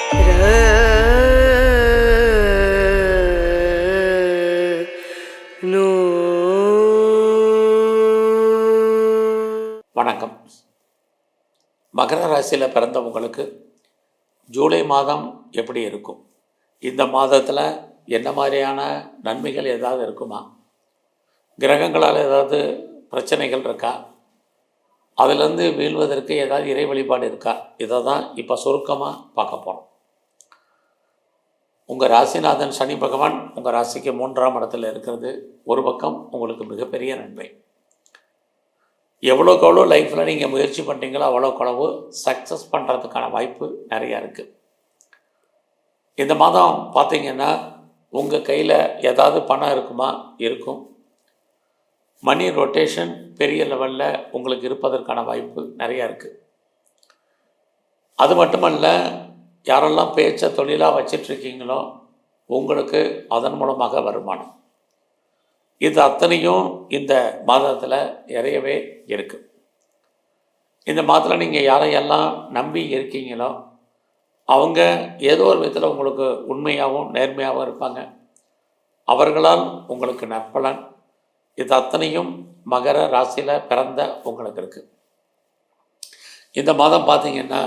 வணக்கம். மகர ராசியில் பிறந்தவங்களுக்கு ஜூலை மாதம் எப்படி இருக்கும்? இந்த மாதத்தில் என்ன மாதிரியான நன்மைகள் ஏதாவது இருக்குமா? கிரகங்களால் ஏதாவது பிரச்சனைகள் இருக்கா? அதிலிருந்து வீழ்வதற்கு ஏதாவது இறை வழிபாடு இருக்கா? இதை தான் இப்போ சுருக்கமாக பார்க்க போகிறோம். உங்கள் ராசிநாதன் சனி பகவான் உங்கள் ராசிக்கு 3ஆம் இடத்துல இருக்கிறது ஒரு பக்கம் உங்களுக்கு மிகப்பெரிய நன்மை. எவ்வளோக்கு எவ்வளோ லைஃப்பில் நீங்கள் முயற்சி பண்ணுறீங்களோ அவ்வளோக்கு அளவு சக்ஸஸ் பண்ணுறதுக்கான வாய்ப்பு நிறையா இருக்குது. இந்த மாதம் பார்த்திங்கன்னா உங்கள் கையில் ஏதாவது பணம் இருக்குமா? இருக்கும். மணி ரொட்டேஷன் பெரிய லெவலில் உங்களுக்கு இருப்பதற்கான வாய்ப்பு நிறையா இருக்குது. அது மட்டுமல்ல, யாரெல்லாம் பேச்சை தொழிலாக வச்சிட்ருக்கீங்களோ உங்களுக்கு அதன் மூலமாக வருமானம், இது அத்தனையும் இந்த மாதத்தில் நிறையவே இருக்குது. இந்த மாதத்தில் நீங்கள் யாரையெல்லாம் நம்பி இருக்கீங்களோ அவங்க ஏதோ ஒரு விதத்தில் உங்களுக்கு உண்மையாகவும் நேர்மையாகவும் இருப்பாங்க. அவர்களால் உங்களுக்கு நற்பலன். இது அத்தனையும் மகர ராசியில் பிறந்த உங்களுக்கு இருக்குது. இந்த மாதம் பார்த்திங்கன்னா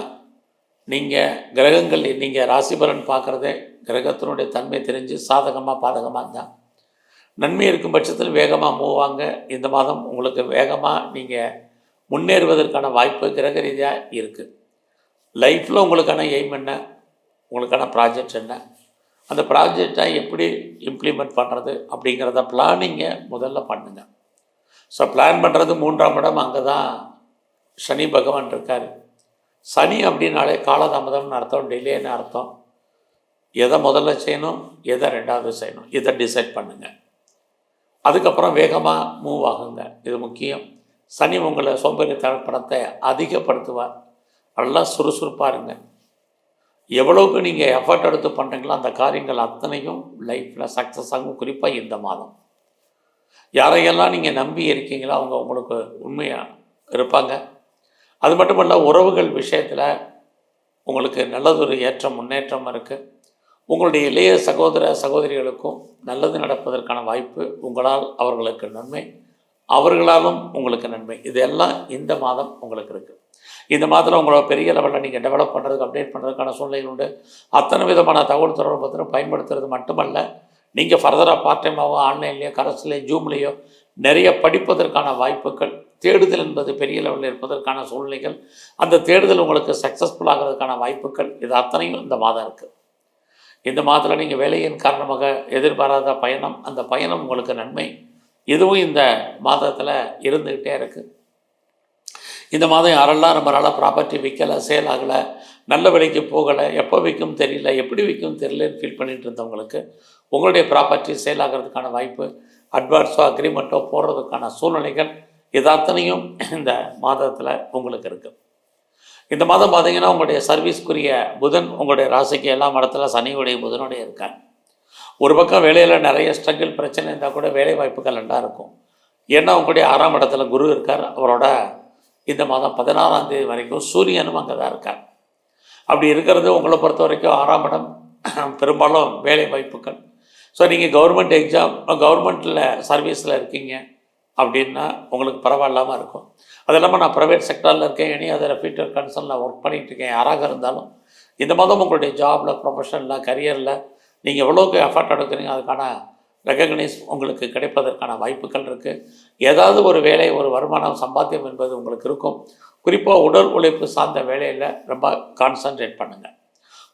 நீங்கள் கிரகங்கள், நீங்கள் ராசி பலன் பார்க்குறதே கிரகத்தினுடைய தன்மை தெரிஞ்சு சாதகமாக பாதகமாக இருந்தால் நன்மை இருக்கும் பட்சத்தில் வேகமாக மூவ் ஆங்க. இந்த மாதம் உங்களுக்கு வேகமாக நீங்கள் முன்னேறுவதற்கான வாய்ப்பு கிரக ரீதியாக இருக்குது. லைஃப்பில் உங்களுக்கான எய்ம் என்ன, உங்களுக்கான ப்ராஜெக்ட் என்ன, அந்த ப்ராஜெக்டை எப்படி இம்ப்ளிமெண்ட் பண்ணுறது அப்படிங்கிறத பிளானிங்கை முதல்ல பண்ணுங்கள். ஸோ பிளான் பண்ணுறது 3ஆம் இடம், அங்கே தான் சனி பகவான் இருக்கார். சனி அப்படின்னாலே காலதாமதம்னு அர்த்தம், டிலேன்னு அர்த்தம். எதை முதல்ல செய்யணும், எதை ரெண்டாவது செய்யணும், இதை டிசைட் பண்ணுங்கள். அதுக்கப்புறம் வேகமாக மூவ் ஆகுங்க. இது முக்கியம். சனி உங்களை சோம்பேறித்தனப்படத்தை அதிகப்படுத்துவார். நல்லா சுறுசுறுப்பாக இருங்க. எவ்வளோக்கு நீங்கள் எஃபர்ட் எடுத்து பண்ணுறீங்களோ அந்த காரியங்கள் அத்தனையும் லைஃப்பில் சக்ஸஸ் ஆகும். குறிப்பாக இந்த மாதம் யாரையெல்லாம் நீங்கள் நம்பி இருக்கீங்களோ அவங்க உங்களுக்கு உண்மையாக இருப்பாங்க. அது மட்டுமல்ல, உறவுகள் விஷயத்தில் உங்களுக்கு நல்லதொரு ஏற்றம் முன்னேற்றம் இருக்குது. உங்களுடைய இளைய சகோதர சகோதரிகளுக்கும் நல்லது நடப்பதற்கான வாய்ப்பு. உங்களால் அவர்களுக்கு நன்மை, அவர்களாலும் உங்களுக்கு நன்மை. இதெல்லாம் இந்த மாதம் உங்களுக்கு இருக்குது. இந்த மாதத்தில் உங்களோட பெரிய லெவலில் நீங்கள் டெவலப் பண்ணுறதுக்கு, அப்டேட் பண்ணுறதுக்கான சூழ்நிலை உண்டு. அத்தனை விதமான தகவல் தொடர்பு பத்திரம் பயன்படுத்துறது மட்டுமல்ல, நீங்கள் ஃபர்தராக பார்ட் டைமாகவோ ஆன்லைன்லேயோ கரஸ்லேயோ ஜூம்லேயோ நிறைய படிப்பதற்கான வாய்ப்புகள், தேடுதல் என்பது பெரிய லெவலில் இருப்பதற்கான சூழ்நிலைகள், அந்த தேடுதல் உங்களுக்கு சக்ஸஸ்ஃபுல் ஆகிறதுக்கான வாய்ப்புகள், இது அத்தனையும் இந்த மாதம் இருக்குது. இந்த மாதத்தில் நீங்கள் வேலையின் காரணமாக எதிர்பாராத பயணம், அந்த பயணம் உங்களுக்கு நன்மை, இதுவும் இந்த மாதத்தில் இருந்துக்கிட்டே இருக்குது. இந்த மாதம் யாரெல்லாம் ரொம்ப நாளாக ப்ராப்பர்ட்டி விற்கலை, சேல் ஆகலை, நல்ல விலைக்கு போகலை, எப்போ விற்கும் தெரியல, எப்படி விற்கும் தெரியலன்னு ஃபீல் பண்ணிகிட்டு இருந்தவங்களுக்கு உங்களுடைய ப்ராப்பர்ட்டி சேல் ஆகிறதுக்கான வாய்ப்பு, அட்வான்ஸோ அக்ரிமெண்ட்டோ போடுறதுக்கான சூழ்நிலைகள், இது அத்தனையும் இந்த மாதத்தில் உங்களுக்கு இருக்குது. இந்த மாதம் பார்த்திங்கன்னா உங்களுடைய சர்வீஸ்க்குரிய புதன் உங்களுடைய ராசிக்கு எல்லாம் இடத்துல சனியுடைய புதனுடைய இருக்காங்க. ஒரு பக்கம் வேலையில் நிறைய ஸ்ட்ரகிள் பிரச்சனை இருந்தால் கூட வேலை வாய்ப்புகள் நல்லா இருக்கும். ஏன்னா உங்களுடைய 6ஆம் இடத்துல குரு இருக்கார். அவரோட இந்த மாதம் 16ஆம் தேதி வரைக்கும் சூரியனும் அங்கே தான் இருக்கார். அப்படி இருக்கிறது உங்களை பொறுத்த வரைக்கும் 6ஆம் இடம் பெரும்பாலும் வேலை வாய்ப்புகள். ஸோ நீங்கள் கவர்மெண்ட் எக்ஸாம், கவர்மெண்ட்டில் சர்வீஸில் இருக்கீங்க அப்படின்னா உங்களுக்கு பரவாயில்லாமல் இருக்கும். அது இல்லாமல் நான் ப்ரைவேட் செக்டரில் இருக்கேன், இனி அதில் ஃபியூச்சர் கன்சர்னில் ஒர்க் பண்ணிகிட்ருக்கேன், யாராக இருந்தாலும் இந்த மாதம் உங்களுடைய ஜாபில், ப்ரொஃபஷனில், கரியரில் நீங்கள் எவ்வளோக்கு எஃபர்ட் எடுக்கிறீங்க அதுக்கான ரெகக்னைஸ் உங்களுக்கு கிடைப்பதற்கான வாய்ப்புகள் இருக்குது. ஏதாவது ஒரு வேலை, ஒரு வருமானம், சம்பாத்தியம் என்பது உங்களுக்கு இருக்கும். குறிப்பாக உடல் உழைப்பு சார்ந்த வேலையில் ரொம்ப கான்சன்ட்ரேட் பண்ணுங்கள்.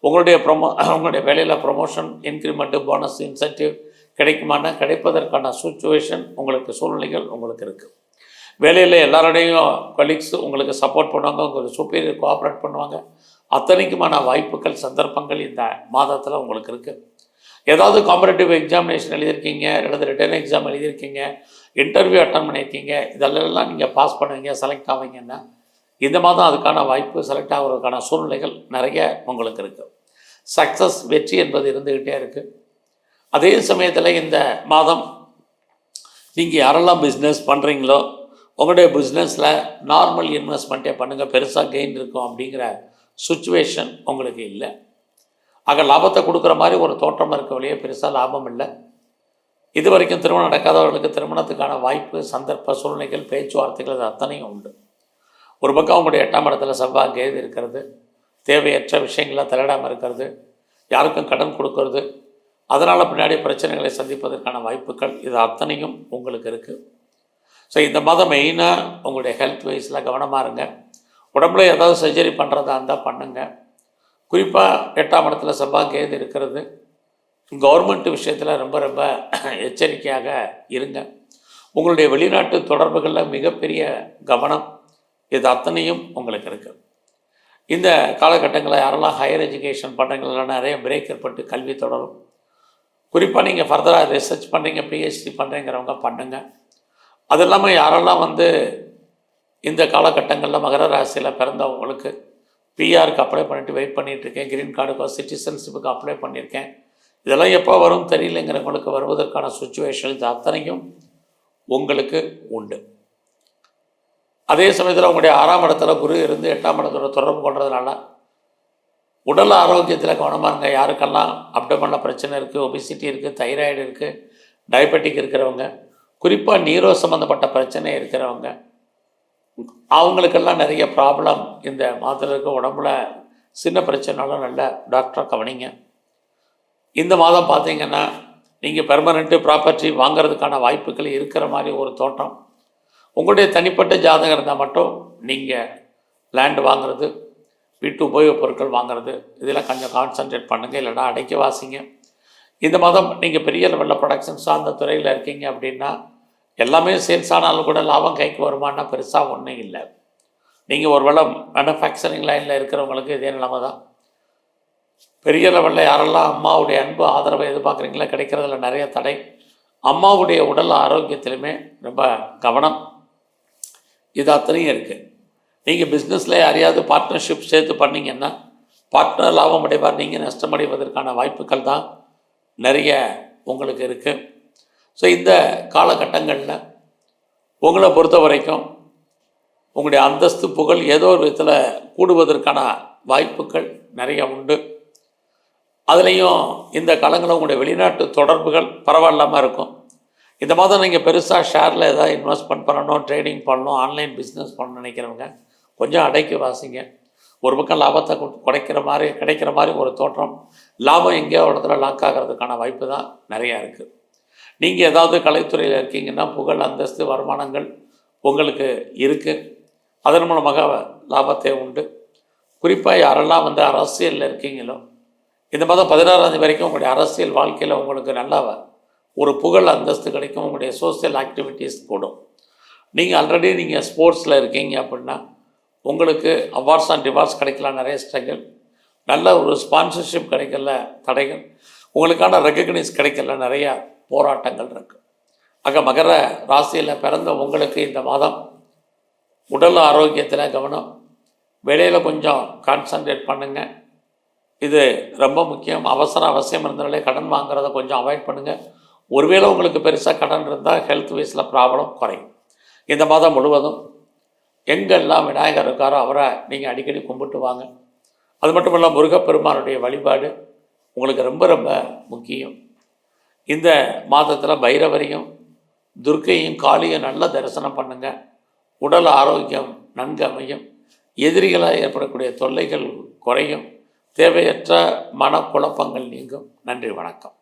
உங்களுடைய வேலையில் ப்ரொமோஷன், இன்க்ரிமெண்ட்டு, போனஸ், இன்சென்டிவ் கிடைக்குமானா கிடைப்பதற்கான சுச்சுவேஷன் உங்களுக்கு, சூழ்நிலைகள் உங்களுக்கு இருக்குது. வேலையில் எல்லாரோடையும் கொலீக்ஸ் உங்களுக்கு சப்போர்ட் பண்ணுவாங்க, உங்களுக்கு சுப்பீரியர் கோஆப்ரேட் பண்ணுவாங்க. அத்தனைக்குமான வாய்ப்புகள், சந்தர்ப்பங்கள் இந்த மாதத்தில் உங்களுக்கு இருக்குது. ஏதாவது காம்படேட்டிவ் எக்ஸாமினேஷன் எழுதியிருக்கீங்க, அல்லது ரிட்டன் எக்ஸாம் எழுதியிருக்கீங்க, இன்டர்வியூ அட்டன் பண்ணியிருக்கீங்க, இதெல்லாம் நீங்கள் பாஸ் பண்ணுவீங்க, செலக்ட் ஆவீங்கன்னா இந்த மாதம் அதுக்கான வாய்ப்பு, செலக்ட் ஆகிறதுக்கான சூழ்நிலைகள் நிறைய உங்களுக்கு இருக்குது. சக்ஸஸ், வெற்றி என்பது இருந்துக்கிட்டே இருக்குது. அதே சமயத்தில் இந்த மாதம் நீங்கள் யாரெல்லாம் பிஸ்னஸ் பண்ணுறீங்களோ உங்களுடைய பிஸ்னஸில் நார்மல் இன்வெஸ்ட்மெண்ட்டே பண்ணுங்கள், பெருசாக கெயின் இருக்கும் அப்படிங்கிற சுச்சுவேஷன் உங்களுக்கு இல்லை. ஆக லாபத்தை கொடுக்குற மாதிரி ஒரு தோற்றம் இருக்க வழியே பெருசாக லாபம் இல்லை. இது வரைக்கும் திருமணம் நடக்காதவர்களுக்கு திருமணத்துக்கான வாய்ப்பு, சந்தர்ப்ப சூழ்நிலைகள், பேச்சுவார்த்தைகள் இது அத்தனையும் உண்டு. ஒரு பக்கம் அவங்களுடைய 8ஆம் இடத்துல செவ்வாய் கேது இருக்கிறது, தேவையற்ற விஷயங்கள்லாம் தலையிடாமல் இருக்கிறது, யாருக்கும் கடன் கொடுக்கறது, அதனால் பின்னாடி பிரச்சனைகளை சந்திப்பதற்கான வாய்ப்புகள் இது அத்தனையும் உங்களுக்கு இருக்குது. ஸோ இந்த மாதம் மெயினாக உங்களுடைய ஹெல்த் வைஸில் கவனமாக இருங்க. உடம்புல ஏதாவது சர்ஜரி பண்ணுறதா இருந்தால் பண்ணுங்க. குறிப்பாக 8ஆம் இடத்துல செவ்வாய் கேது இருக்கிறது, கவர்மெண்ட் விஷயத்தில் ரொம்ப ரொம்ப எச்சரிக்கையாக இருங்க. உங்களுடைய வெளிநாட்டு தொடர்புகளில் மிகப்பெரிய கவனம் இது அத்தனையும் உங்களுக்கு இருக்குது. இந்த காலகட்டங்களில் யாரெல்லாம் ஹையர் எஜுகேஷன் பண்ணுறீங்களா நிறைய பிரேக் ஏற்பட்டு கல்வி தொடரும். குறிப்பாக நீங்கள் ஃபர்தராக ரிசர்ச் பண்ணுறீங்க, பிஹெச்டி பண்ணுறீங்கிறவங்க பண்ணுங்கள். அது இல்லாமல் யாரெல்லாம் இந்த காலகட்டங்களில் மகர ராசியில் பிறந்தவங்களுக்கு பிஆருக்கு அப்ளை பண்ணிவிட்டு வெயிட் பண்ணிகிட்ருக்கேன், க்ரீன் கார்டுக்கோ சிட்டிசன்ஷிப்புக்கு அப்ளை பண்ணியிருக்கேன், இதெல்லாம் எப்போ வரும் தெரியலைங்கிறவங்களுக்கு வருவதற்கான சுச்சுவேஷன் இது அத்தனையும் உங்களுக்கு உண்டு. அதே சமயத்தில் உங்களுடைய 6ஆம் இடத்துல குரு இருந்து 8ஆம் இடத்தோட தொடர்பு கொள்றதுனால உடல் ஆரோக்கியத்தில் கவனமாக இருங்க. யாருக்கெல்லாம் அப்டமனில் பிரச்சனை இருக்குது, ஒபிசிட்டி இருக்குது, தைராய்டு இருக்குது, டயபெட்டிக் இருக்கிறவங்க, குறிப்பாக நீரோ சம்மந்தப்பட்ட பிரச்சனை இருக்கிறவங்க, அவங்களுக்கெல்லாம் நிறைய ப்ராப்ளம் இந்த மாதத்தில் இருக்க. உடம்புல சின்ன பிரச்சனைனாலும் நல்ல டாக்டரை கவனிங்க. இந்த மாதம் பார்த்தீங்கன்னா நீங்கள் பெர்மனெண்ட்டு ப்ராப்பர்ட்டி வாங்கிறதுக்கான வாய்ப்புகள் இருக்கிற மாதிரி ஒரு தோற்றம். உங்களுடைய தனிப்பட்ட ஜாதகம் இருந்தால் மட்டும் நீங்கள் லேண்டு வாங்கிறது, வீட்டு உபயோகப் பொருட்கள் வாங்கிறது இதில் கொஞ்சம் கான்சன்ட்ரேட் பண்ணுங்கள், இல்லைனா அடைக்க வாசிங்க. இந்த மாதம் நீங்கள் பெரிய லெவலில் ப்ரொடக்ஷன் சார்ந்த துறையில் இருக்கீங்க அப்படின்னா எல்லாமே சேல்ஸ் ஆனாலும் கூட லாபம் கைக்கு வருமானா பெருசாக ஒன்றும் இல்லை. நீங்கள் ஒரு வேளை மேனுஃபேக்சரிங் லைனில் இருக்கிறவங்களுக்கு இதே நிலைமை தான். பெரிய லெவலில் யாரெல்லாம் அம்மாவுடைய அன்பு ஆதரவை எதிர்பார்க்குறீங்களா கிடைக்கிறதுல நிறைய தடை. அம்மாவுடைய உடல் ஆரோக்கியத்திலுமே ரொம்ப கவனம் இது அத்தனையும் இருக்குது. நீங்கள் பிஸ்னஸில் யாரையாவது பார்ட்னர்ஷிப் சேர்த்து பண்ணிங்கன்னா பார்ட்னர் லாபம் அடைவார், நீங்கள் நஷ்டம் அடைவதற்கான வாய்ப்புகள் தான் நிறைய உங்களுக்கு இருக்குது. ஸோ இந்த காலகட்டங்களில் உங்களை பொறுத்த வரைக்கும் உங்களுடைய அந்தஸ்து புகழ் ஏதோ ஒரு விதத்தில் கூடுவதற்கான வாய்ப்புகள் நிறைய உண்டு. அதுலேயும் இந்த காலங்களில் உங்களுடைய வெளிநாட்டு தொடர்புகள் பரவாயில்லாமல் இருக்கும். இந்த மாதம் நீங்கள் பெருசாக ஷேரில் ஏதாவது இன்வெஸ்ட்மெண்ட் பண்ணணும், ட்ரேடிங் பண்ணணும், ஆன்லைன் பிஸ்னஸ் பண்ணணும்னு நினைக்கிறவங்க கொஞ்சம் அடைக்கி வாசிங்க. ஒரு பக்கம் லாபத்தை கிடைக்கிற மாதிரி ஒரு தோற்றம், லாபம் எங்கேயோ இடத்துல லாக் ஆகிறதுக்கான வாய்ப்பு தான் நிறையா இருக்குது. நீங்கள் ஏதாவது கலைத்துறையில் இருக்கீங்கன்னா புகழ், அந்தஸ்து, வருமானங்கள் உங்களுக்கு இருக்குது. அதன் மூலமாக லாபத்தை உண்டு. குறிப்பாக யாரெல்லாம் அரசியலில் இருக்கீங்களோ இந்த மாதம் 16ஆம் தேதி வரைக்கும் உங்களுடைய அரசியல் வாழ்க்கையில் உங்களுக்கு நல்லா ஒரு புகழ், அந்தஸ்து கிடைக்கும். உங்களுடைய சோசியல் ஆக்டிவிட்டீஸ் கூடும். நீங்கள் ஆல்ரெடி நீங்கள் ஸ்போர்ட்ஸில் இருக்கீங்க அப்படின்னா உங்களுக்கு அவார்ட்ஸ் அண்ட் ரிவார்ட்ஸ் கிடைக்கலாம், நிறைய ஸ்ட்ரகிள். நல்ல ஒரு ஸ்பான்சர்ஷிப் கிடைக்கல, தடைகள். உங்களுக்கான ரெக்கக்னைஸ் கிடைக்கல, நிறையா போராட்டங்கள் இருக்குது. ஆக மகர ராசியில் பிறந்த உங்களுக்கு இந்த மாதம் உடல் ஆரோக்கியத்தில் கவனம், வேலையில் கொஞ்சம் கான்சன்ட்ரேட் பண்ணுங்கள். இது ரொம்ப முக்கியம். அவசியம் இருந்தாலே கடன் வாங்குறத கொஞ்சம் அவாய்ட் பண்ணுங்கள். ஒருவேளை உங்களுக்கு பெருசாக கடன் இருந்தால் ஹெல்த் வைஸில் ப்ராப்ளம் குறையும். இந்த மாதம் முழுவதும் எங்கெல்லாம் விநாயகர் இருக்காரோ அவரை நீங்கள் அடிக்கடி கும்பிட்டு வாங்க. அது மட்டும் இல்லை, முருகப்பெருமானுடைய வழிபாடு உங்களுக்கு ரொம்ப ரொம்ப முக்கியம். இந்த மாதத்தில் பைரவரையும் துர்க்கையும் காளியும் நல்லா தரிசனம் பண்ணுங்கள். உடல் ஆரோக்கியம் நன்கு அமையும். எதிரிகளால் ஏற்படக்கூடிய தொல்லைகள் குறையும். தேவையற்ற மனக்குழப்பங்கள் நீங்கும். நன்றி, வணக்கம்.